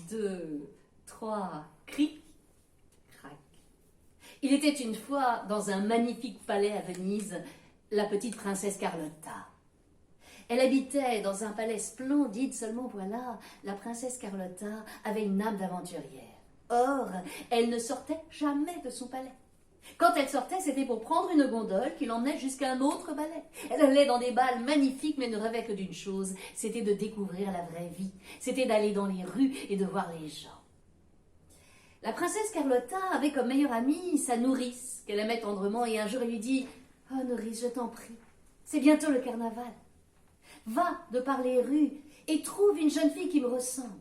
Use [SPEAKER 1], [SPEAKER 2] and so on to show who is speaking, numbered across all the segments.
[SPEAKER 1] 2, 3, cric, crac. Il était une fois, dans un magnifique palais à Venise, la petite princesse Carlotta. Elle habitait dans un palais splendide, seulement voilà, la princesse Carlotta avait une âme d'aventurière. Or, elle ne sortait jamais de son palais. Quand elle sortait, c'était pour prendre une gondole qui l'emmenait jusqu'à un autre palais. Elle allait dans des bals magnifiques, mais ne rêvait que d'une chose, c'était de découvrir la vraie vie. C'était d'aller dans les rues et de voir les gens. La princesse Carlotta avait comme meilleure amie sa nourrice, qu'elle aimait tendrement, et un jour elle lui dit « Oh nourrice, je t'en prie, c'est bientôt le carnaval. Va de par les rues et trouve une jeune fille qui me ressemble.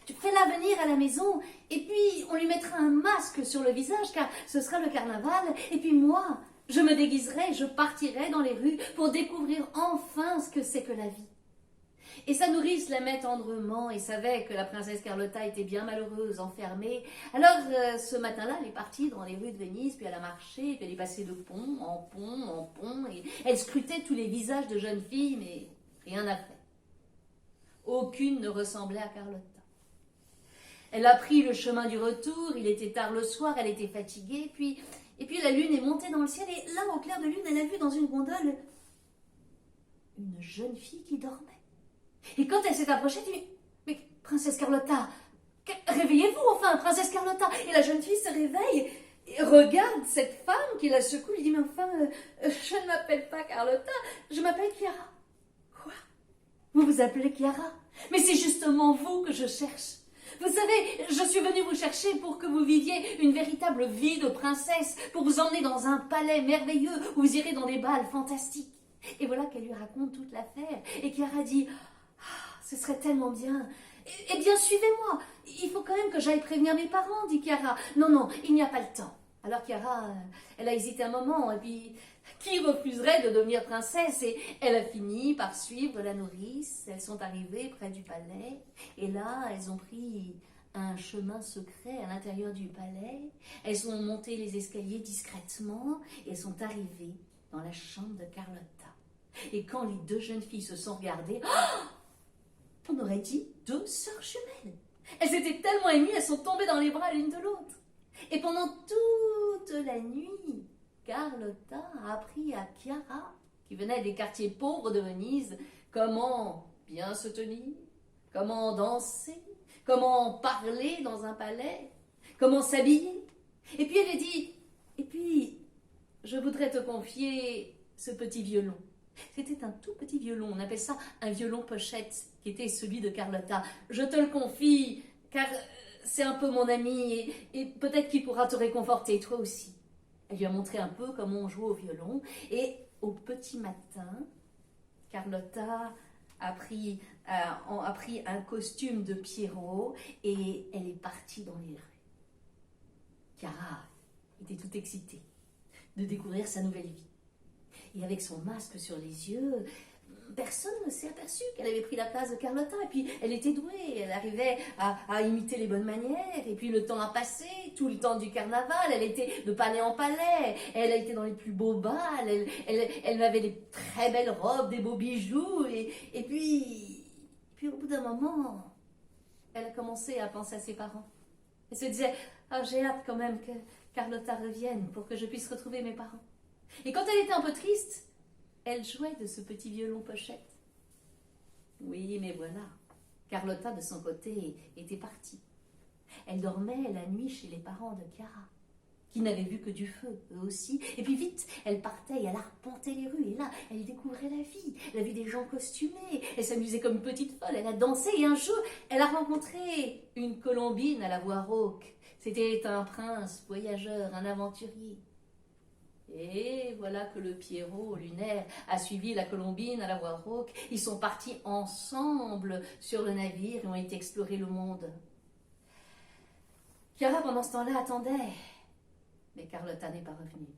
[SPEAKER 1] Tu fais-la venir à la maison et puis on lui mettra un masque sur le visage car ce sera le carnaval. Et puis moi, je me déguiserai, je partirai dans les rues pour découvrir enfin ce que c'est que la vie. » Et sa nourrice l'aimait tendrement et savait que la princesse Carlotta était bien malheureuse, enfermée. Alors ce matin-là, elle est partie dans les rues de Venise, puis elle a marché, puis elle est passée de pont en pont en pont, et elle scrutait tous les visages de jeunes filles, mais rien n'a fait. Aucune ne ressemblait à Carlotta. Elle a pris le chemin du retour, il était tard le soir, elle était fatiguée, et puis la lune est montée dans le ciel, et là, au clair de lune, elle a vu dans une gondole une jeune fille qui dormait. Et quand elle s'est approchée, elle dit « Mais princesse Carlotta, réveillez-vous enfin, princesse Carlotta !» Et la jeune fille se réveille et regarde cette femme qui la secoue, lui dit « Mais enfin, je ne m'appelle pas Carlotta, je m'appelle Chiara. » « Quoi? Vous vous appelez Chiara? Mais c'est justement vous que je cherche. Vous savez, je suis venue vous chercher pour que vous viviez une véritable vie de princesse, pour vous emmener dans un palais merveilleux où vous irez dans des bals fantastiques. » Et voilà qu'elle lui raconte toute l'affaire. Et Chiara dit « Ce serait tellement bien. Eh bien, suivez-moi. Il faut quand même que j'aille prévenir mes parents, dit Chiara. Non, non, il n'y a pas le temps. » Alors Chiara, elle a hésité un moment, et puis qui refuserait de devenir princesse? Et elle a fini par suivre la nourrice. Elles sont arrivées près du palais, et là, elles ont pris un chemin secret à l'intérieur du palais. Elles ont monté les escaliers discrètement, et elles sont arrivées dans la chambre de Carlotta. Et quand les deux jeunes filles se sont regardées, on aurait dit deux sœurs jumelles. Elles étaient tellement émues, elles sont tombées dans les bras l'une de l'autre. Et pendant toute la nuit, Carlotta a appris à Chiara, qui venait des quartiers pauvres de Venise, comment bien se tenir, comment danser, comment parler dans un palais, comment s'habiller. Et puis elle lui dit, et puis je voudrais te confier ce petit violon. C'était un tout petit violon, on appelle ça un violon pochette, qui était celui de Carlotta. Je te le confie, car c'est un peu mon ami, et peut-être qu'il pourra te réconforter, toi aussi. Elle lui a montré un peu comment on jouait au violon, et au petit matin, Carlotta a pris un costume de Pierrot, et elle est partie dans les rues. Chiara était toute excitée de découvrir sa nouvelle vie. Et avec son masque sur les yeux, personne ne s'est aperçu qu'elle avait pris la place de Carlotta. Et puis, elle était douée, elle arrivait à imiter les bonnes manières. Et puis, le temps a passé, tout le temps du carnaval, elle était de palais en palais. Elle a été dans les plus beaux bals, elle avait des très belles robes, des beaux bijoux. Et puis, au bout d'un moment, elle a commencé à penser à ses parents. Elle se disait, ah, j'ai hâte quand même que Carlotta revienne pour que je puisse retrouver mes parents. Et quand elle était un peu triste, elle jouait de ce petit violon pochette. Oui, mais voilà, Carlotta, de son côté, était partie. Elle dormait la nuit chez les parents de Chiara, qui n'avaient vu que du feu, eux aussi. Et puis vite, elle partait et elle arpentait les rues. Et là, elle découvrait la vie des gens costumés. Elle s'amusait comme une petite folle, elle a dansé. Et un jour, elle a rencontré une colombine à la voix rauque. C'était un prince, voyageur, un aventurier. Et voilà que le Pierrot lunaire a suivi la colombine à la voix rauque. Ils sont partis ensemble sur le navire et ont été explorer le monde. Chiara, pendant ce temps-là, attendait. Mais Carlotta n'est pas revenue.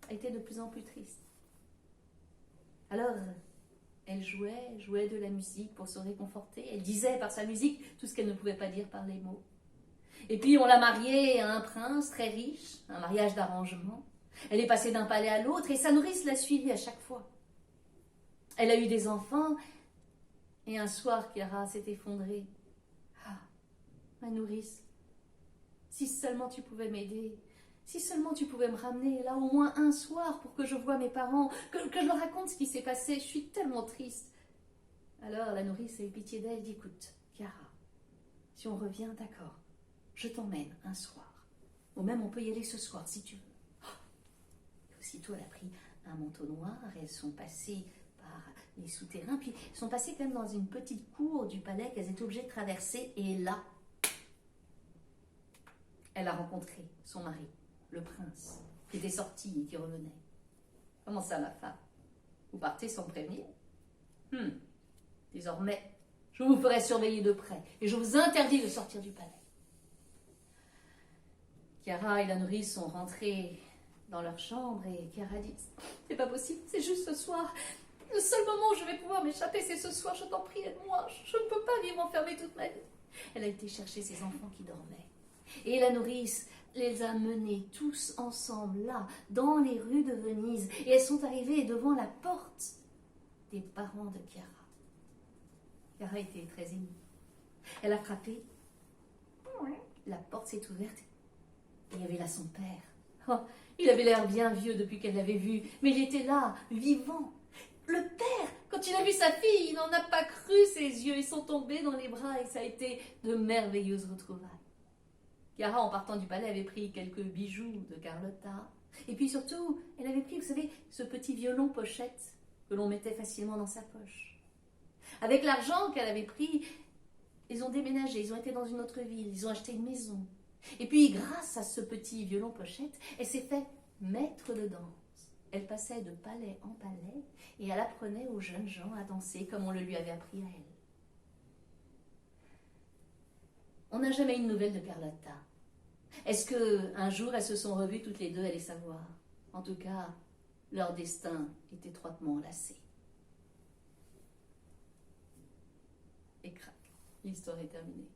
[SPEAKER 1] Elle était de plus en plus triste. Alors, elle jouait de la musique pour se réconforter. Elle disait par sa musique tout ce qu'elle ne pouvait pas dire par les mots. Et puis on l'a mariée à un prince très riche, un mariage d'arrangement. Elle est passée d'un palais à l'autre et sa nourrice l'a suivie à chaque fois. Elle a eu des enfants et un soir, Chiara s'est effondrée. ma nourrice, si seulement tu pouvais m'aider, si seulement tu pouvais me ramener là au moins un soir pour que je voie mes parents, que je leur raconte ce qui s'est passé, je suis tellement triste. » Alors la nourrice a eu pitié d'elle et dit « Écoute, Chiara, si on revient, d'accord, je t'emmène un soir. Ou même on peut y aller ce soir si tu veux. » Et aussitôt elle a pris un manteau noir, elles sont passées par les souterrains, puis elles sont passées quand même dans une petite cour du palais qu'elles étaient obligées de traverser, et là, elle a rencontré son mari, le prince, qui était sorti et qui revenait. « Comment ça, ma femme? Vous partez sans me prévenir? Désormais, je vous ferai surveiller de près et je vous interdis de sortir du palais. » Chiara et la nourrice sont rentrées dans leur chambre et Chiara dit « C'est pas possible, c'est juste ce soir. Le seul moment où je vais pouvoir m'échapper, c'est ce soir. Je t'en prie, aide-moi. Je ne peux pas vivre enfermée toute ma vie. » Elle a été chercher ses enfants qui dormaient. Et la nourrice les a menés tous ensemble, là, dans les rues de Venise. Et elles sont arrivées devant la porte des parents de Chiara. Chiara était très émue. Elle a frappé. La porte s'est ouverte. Et il y avait là son père. Oh, il avait l'air bien vieux depuis qu'elle l'avait vu, mais il était là, vivant. Le père, quand il a vu sa fille, il n'en a pas cru ses yeux. Ils sont tombés dans les bras et ça a été de merveilleuses retrouvailles. Chiara, en partant du palais, avait pris quelques bijoux de Carlotta. Et puis surtout, elle avait pris, vous savez, ce petit violon pochette que l'on mettait facilement dans sa poche. Avec l'argent qu'elle avait pris, ils ont déménagé, ils ont été dans une autre ville, ils ont acheté une maison. Et puis, grâce à ce petit violon pochette, elle s'est fait maître de danse. Elle passait de palais en palais et elle apprenait aux jeunes gens à danser comme on le lui avait appris à elle. On n'a jamais eu de nouvelles de Carlotta. Est-ce qu'un jour elles se sont revues toutes les deux, allez savoir. En tout cas, leur destin est étroitement enlacé. Et crac, l'histoire est terminée.